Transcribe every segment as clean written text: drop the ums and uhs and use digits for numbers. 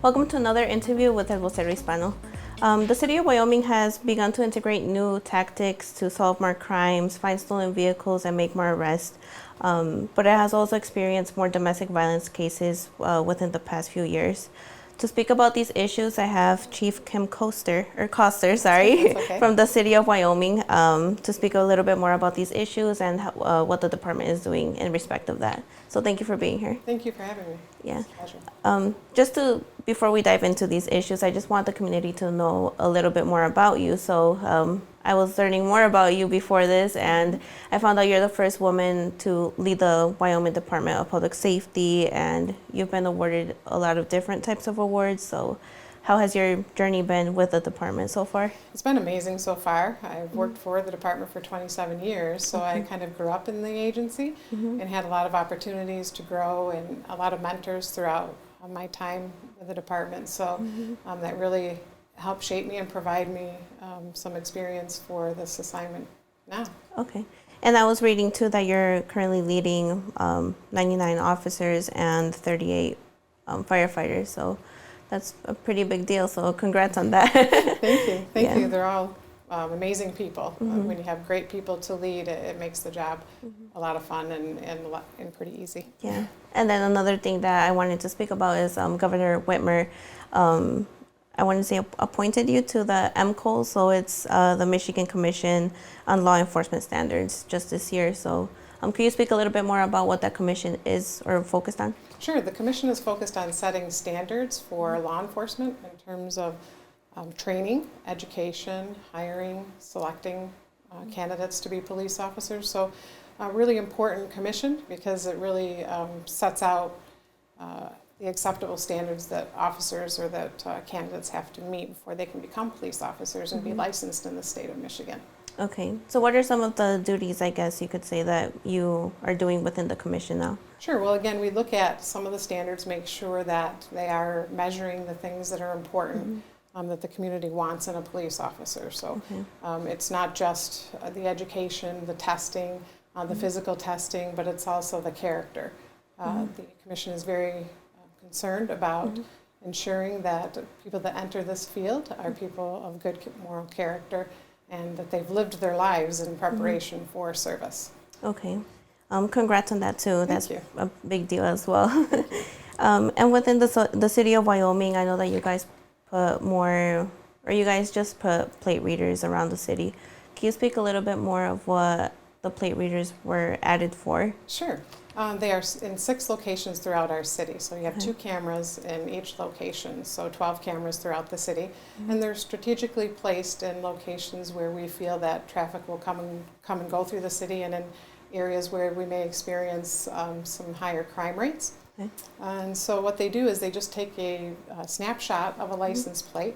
Welcome to another interview with Vocero Hispano. The city of Wyoming has begun to integrate new tactics to solve more crimes, find stolen vehicles, and make more arrests. But it has also experienced more domestic violence cases within the past few years. To speak about these issues, I have Chief Kim Koster, Okay. from the city of Wyoming, to speak a little bit more about these issues and what the department is doing in respect of that. So thank you for being here. Thank you for having me. Yeah. It's a pleasure. Before we dive into these issues, I just want the community to know a little bit more about you. So I was learning more about you before this, and I found out you're the first woman to lead the Wyoming Department of Public Safety, and you've been awarded a lot of different types of awards. So how has your journey been with the department so far? It's been amazing so far. I've worked for the department for 27 years, so I kind of grew up in the agency and had a lot of opportunities to grow and a lot of mentors throughout my time with the department. So that really helped shape me and provide me some experience for this assignment now. Okay. And I was reading too that you're currently leading 99 officers and 38 firefighters. So that's a pretty big deal. So congrats on that. Thank you. Thank you. They're all amazing people. When you have great people to lead, it makes the job a lot of fun and pretty easy. Yeah. And then another thing that I wanted to speak about is Governor Whitmer, I want to say, appointed you to the MCOL. So it's the Michigan Commission on Law Enforcement Standards just this year. So can you speak a little bit more about what that commission is or focused on? Sure. The commission is focused on setting standards for law enforcement in terms of training, education, hiring, selecting candidates to be police officers. So a really important commission because it really sets out the acceptable standards that officers or that candidates have to meet before they can become police officers and be licensed in the state of Michigan. Okay. So what are some of the duties, I guess you could say, that you are doing within the commission now? Sure. Well, again, we look at some of the standards, make sure that they are measuring the things that are important that the community wants in a police officer. So it's not just the education, the testing, the physical testing, but it's also the character. The commission is very concerned about ensuring that people that enter this field are people of good moral character and that they've lived their lives in preparation for service. Okay. Congrats on that too. Thank you. A big deal as well. And within the city of Wyoming, I know that you guys just put plate readers around the city. Can you speak a little bit more of what the plate readers were added for? Sure. They are in 6 locations throughout our city. So you have 2 cameras in each location, so 12 cameras throughout the city. And they're strategically placed in locations where we feel that traffic will come and go through the city and in areas where we may experience some higher crime rates. Okay. And so what they do is they just take a snapshot of a license plate,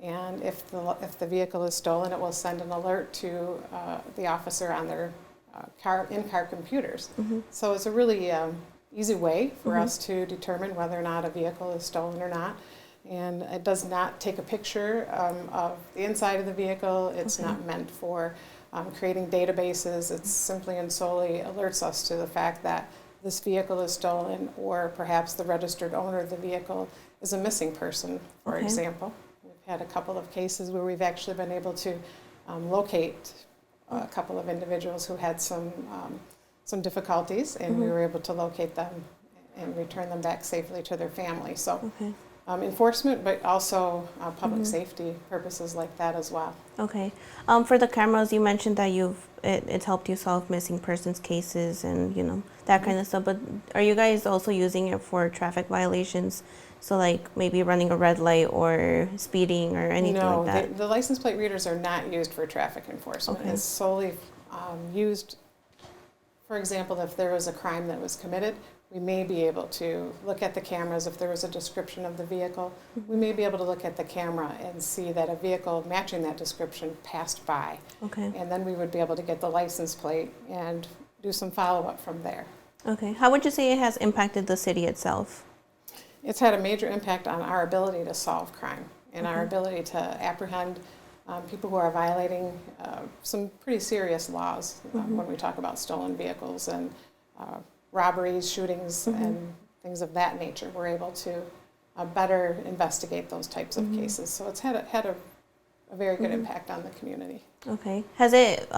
and if the vehicle is stolen, it will send an alert to the officer on their in-car computers. So it's a really easy way for us to determine whether or not a vehicle is stolen or not. And it does not take a picture of the inside of the vehicle. It's not meant for creating databases. It's simply and solely alerts us to the fact that this vehicle is stolen, or perhaps the registered owner of the vehicle is a missing person, for example. We've had a couple of cases where we've actually been able to locate a couple of individuals who had some difficulties, and we were able to locate them and return them back safely to their family. So enforcement, but also public safety purposes like that as well. Okay. For the cameras, you mentioned that it's helped you solve missing persons cases and that kind of stuff. But are you guys also using it for traffic violations? So like maybe running a red light or speeding or anything like that? No, the license plate readers are not used for traffic enforcement. It's solely used, for example, if there was a crime that was committed, we may be able to look at the cameras. If there was a description of the vehicle, we may be able to look at the camera and see that a vehicle matching that description passed by. Okay. And then we would be able to get the license plate and do some follow-up from there. Okay. How would you say it has impacted the city itself? It's had a major impact on our ability to solve crime and our ability to apprehend people who are violating some pretty serious laws when we talk about stolen vehicles and robberies, shootings, and things of that nature. We're able to better investigate those types of cases. So it's had a very good impact on the community. Okay. Has it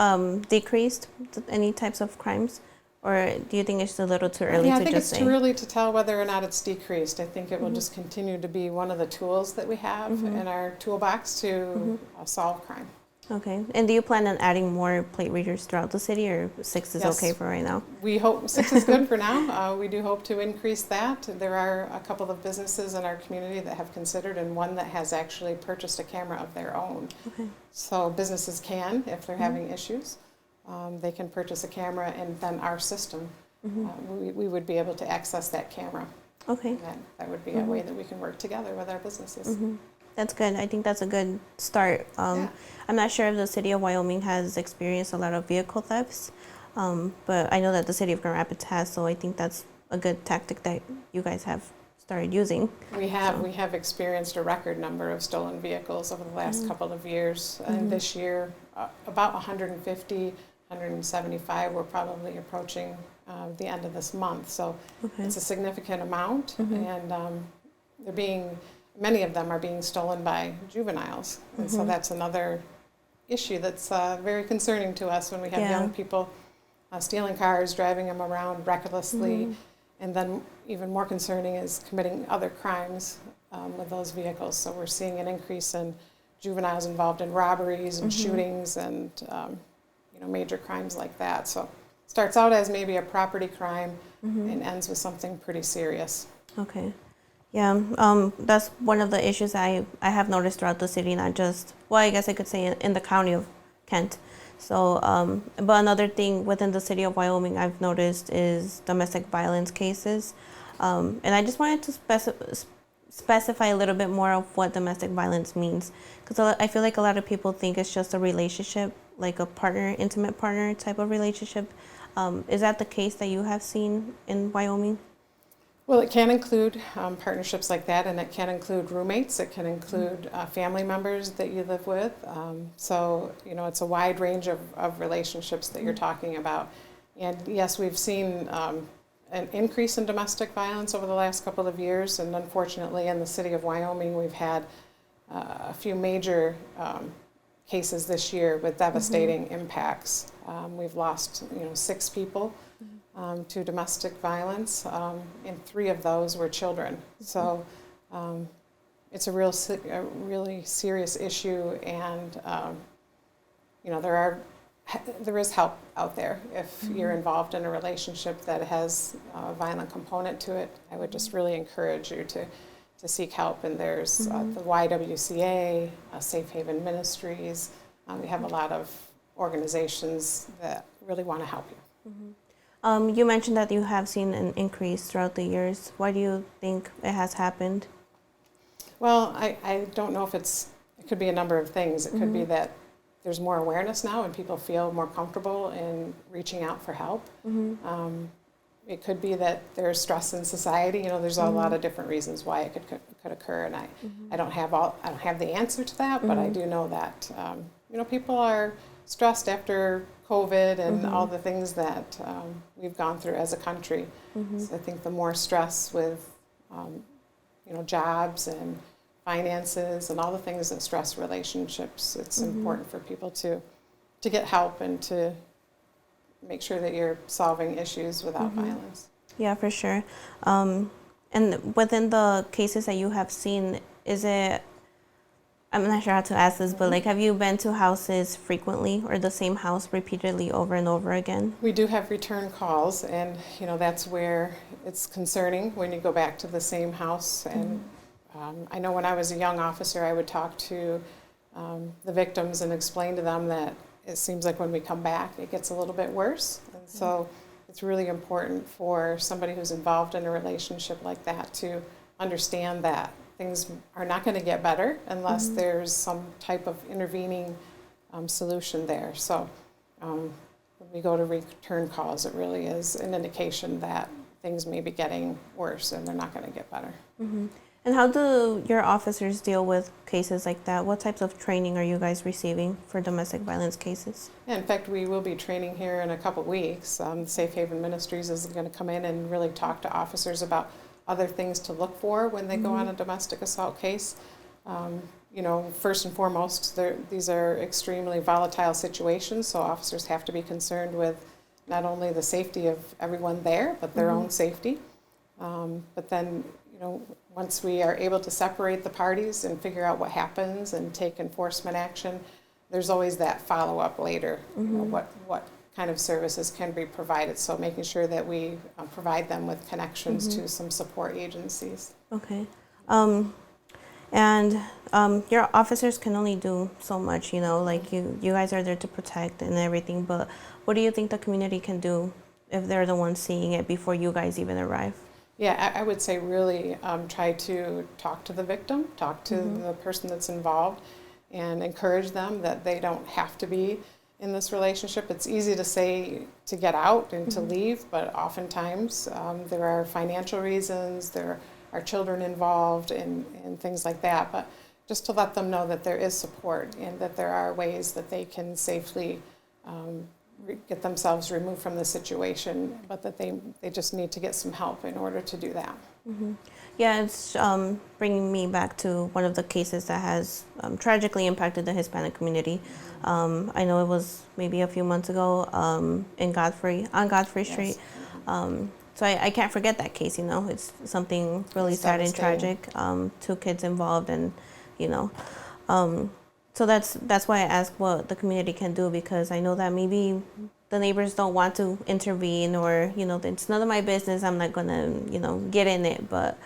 decreased any types of crimes? Or do you think it's a little too early to just say? Yeah, I think it's too early to tell whether or not it's decreased. I think it will just continue to be one of the tools that we have in our toolbox to solve crime. Okay. And do you plan on adding more plate readers throughout the city, or 6 is okay for right now? We hope 6 is good for now. We do hope to increase that. There are a couple of businesses in our community that have considered, and one that has actually purchased a camera of their own. Okay. So businesses can, if they're having issues, they can purchase a camera, and then our system, we would be able to access that camera. Okay. And that would be a way that we can work together with our businesses. That's good. I think that's a good start. I'm not sure if the city of Wyoming has experienced a lot of vehicle thefts, but I know that the city of Grand Rapids has, so I think that's a good tactic that you guys have started using. We have experienced a record number of stolen vehicles over the last couple of years, and this year about 150, 175. We're probably approaching the end of this month, so it's a significant amount, and many of them are being stolen by juveniles, and so that's another issue that's very concerning to us when we have young people stealing cars, driving them around recklessly, and then even more concerning is committing other crimes with those vehicles. So we're seeing an increase in juveniles involved in robberies and shootings and major crimes like that. So it starts out as maybe a property crime and ends with something pretty serious. Okay. Yeah, that's one of the issues I have noticed throughout the city, not just, well, I guess I could say in the county of Kent. So, but another thing within the city of Wyoming I've noticed is domestic violence cases. And I just wanted to specify a little bit more of what domestic violence means. Because I feel like a lot of people think it's just a relationship, like a partner, intimate partner type of relationship. Is that the case that you have seen in Wyoming? Well, it can include partnerships like that, and it can include roommates. It can include family members that you live with. So, it's a wide range of relationships that you're talking about. And yes, we've seen an increase in domestic violence over the last couple of years, and unfortunately in the city of Wyoming we've had a few major cases this year with devastating impacts. We've lost 6 people to domestic violence, and 3 of those were children. So it's a really serious issue, and there is help out there if you're involved in a relationship that has a violent component to it. I would just really encourage you to seek help, and there's the YWCA, Safe Haven Ministries. We have a lot of organizations that really want to help you. You mentioned that you have seen an increase throughout the years. Why do you think it has happened? Well, I don't know if it could be a number of things. It could be that there's more awareness now and people feel more comfortable in reaching out for help. It could be that there's stress in society. There's a lot of different reasons why it could occur, and I don't have the answer to that, but I do know that people are stressed after COVID and all the things that we've gone through as a country. So I think the more stress with jobs and finances and all the things that stress relationships, it's important for people to get help and to make sure that you're solving issues without violence. Yeah, for sure. And within the cases that you have seen, I'm not sure how to ask this, but have you been to houses frequently, or the same house repeatedly over and over again? We do have return calls, and that's where it's concerning when you go back to the same house. And I know when I was a young officer, I would talk to the victims and explain to them that it seems like when we come back, it gets a little bit worse. And so it's really important for somebody who's involved in a relationship like that to understand that things are not going to get better unless there's some type of intervening solution there. So when we go to return calls, it really is an indication that things may be getting worse and they're not going to get better. And how do your officers deal with cases like that? What types of training are you guys receiving for domestic violence cases? Yeah, in fact, we will be training here in a couple weeks. Safe Haven Ministries is going to come in and really talk to officers about other things to look for when they go on a domestic assault case. You know, first and foremost, these are extremely volatile situations, so officers have to be concerned with not only the safety of everyone there, but their own safety. But then, you know, once we are able to separate the parties and figure out what happens and take enforcement action, there's always that follow-up later. You know, what kind of services can be provided, so making sure that we provide them with connections to some support agencies. Okay. And your officers can only do so much, you know, like you guys are there to protect and everything, but what do you think the community can do if they're the ones seeing it before you guys even arrive? Yeah, I would say really try to talk to the victim, talk to the person that's involved, and encourage them that they don't have to be in this relationship. It's easy to say to get out and to leave, but oftentimes there are financial reasons, there are children involved and things like that, but just to let them know that there is support and that there are ways that they can safely get themselves removed from the situation, but that they just need to get some help in order to do that. Yeah, it's bringing me back to one of the cases that has tragically impacted the Hispanic community. I know it was maybe a few months ago on Godfrey Street. So I can't forget that case, you know. It's something really sad and tragic. 2 kids involved, and, you know. So that's why I ask what the community can do, because I know that maybe the neighbors don't want to intervene, or, you know, it's none of my business, I'm not going to, you know, get in it. But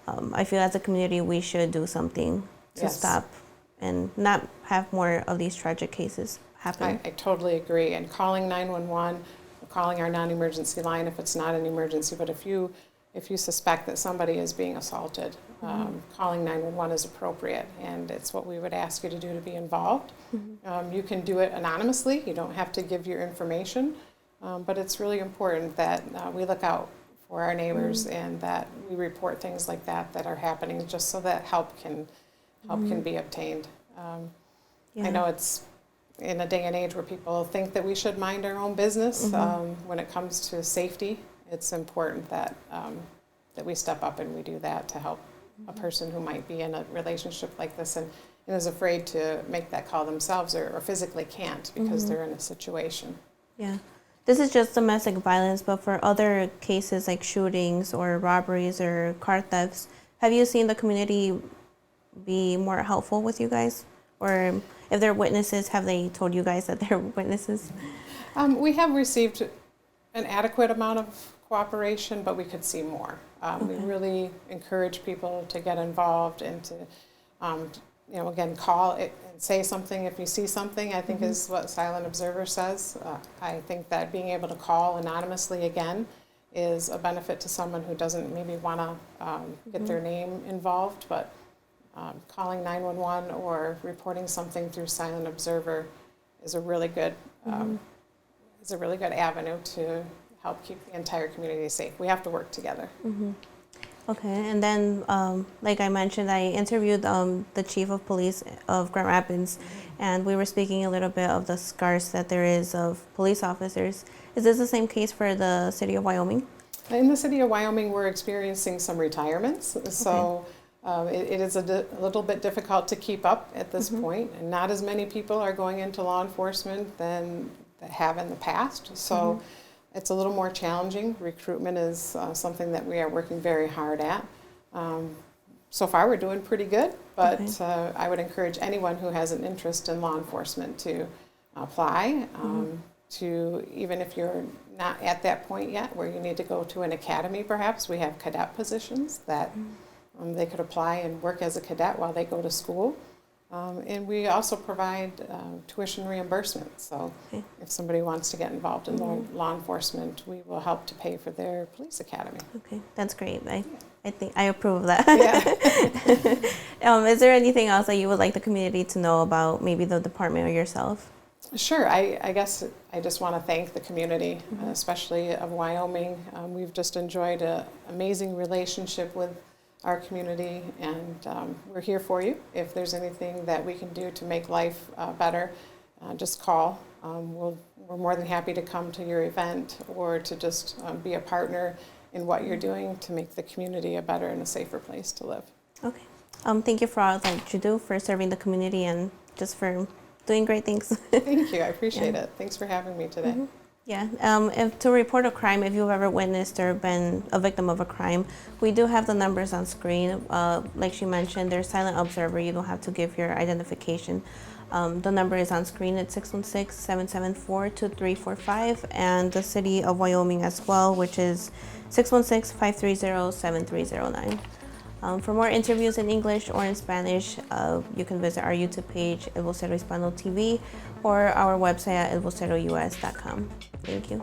I feel as a community we should do something to stop and not have more of these tragic cases happen. I totally agree. And calling 911, calling our non-emergency line if it's not an emergency, but if you suspect that somebody is being assaulted, calling 911 is appropriate, and it's what we would ask you to do to be involved. You can do it anonymously, you don't have to give your information, but it's really important that we look out for our neighbors and that we report things like that are happening, just so that help can be obtained. I know it's in a day and age where people think that we should mind our own business. When it comes to safety, it's important that that we step up and we do that to help a person who might be in a relationship like this and is afraid to make that call themselves, or physically can't because they're in a situation. Yeah. This is just domestic violence, but for other cases like shootings or robberies or car thefts, have you seen the community be more helpful with you guys? Or if they're witnesses, have they told you guys that they're witnesses? We have received an adequate amount of cooperation, but we could see more. We really encourage people to get involved and to, you know, again, call it and say something if you see something, I think is what Silent Observer says. I think that being able to call anonymously again is a benefit to someone who doesn't maybe want to get their name involved, but calling 911 or reporting something through Silent Observer is a really good avenue to help keep the entire community safe. We have to work together. Okay, and then like I mentioned, I interviewed the chief of police of Grand Rapids, and we were speaking a little bit of the scars that there is of police officers. Is this the same case for the city of Wyoming? In the city of Wyoming, we're experiencing some retirements, so it is a little bit difficult to keep up at this point, and not as many people are going into law enforcement than have in the past. So it's a little more challenging. Recruitment is something that we are working very hard at. So far, we're doing pretty good, but I would encourage anyone who has an interest in law enforcement to apply. To even if you're not at that point yet, where you need to go to an academy, perhaps we have cadet positions that they could apply and work as a cadet while they go to school. And we also provide tuition reimbursement. So if somebody wants to get involved in law enforcement, we will help to pay for their police academy. Okay, that's great. I think I approve of that. Is there anything else that you would like the community to know about maybe the department or yourself? Sure. I guess I just want to thank the community, especially of Wyoming. We've just enjoyed an amazing relationship with our community, and we're here for you. If there's anything that we can do to make life better, just call. We're more than happy to come to your event or to just be a partner in what you're doing to make the community a better and a safer place to live. Okay. Thank you for all that you do, for serving the community, and just for doing great things. Thank you. I appreciate it. Thanks for having me today. Yeah. If to report a crime, if you've ever witnessed or been a victim of a crime, we do have the numbers on screen. Like she mentioned, there's silent observer. You don't have to give your identification. The number is on screen at 616-774-2345, and the city of Wyoming as well, which is 616-530-7309. For more interviews in English or in Spanish, you can visit our YouTube page, El Vocero Hispano TV, or our website at elvocerous.com. Thank you.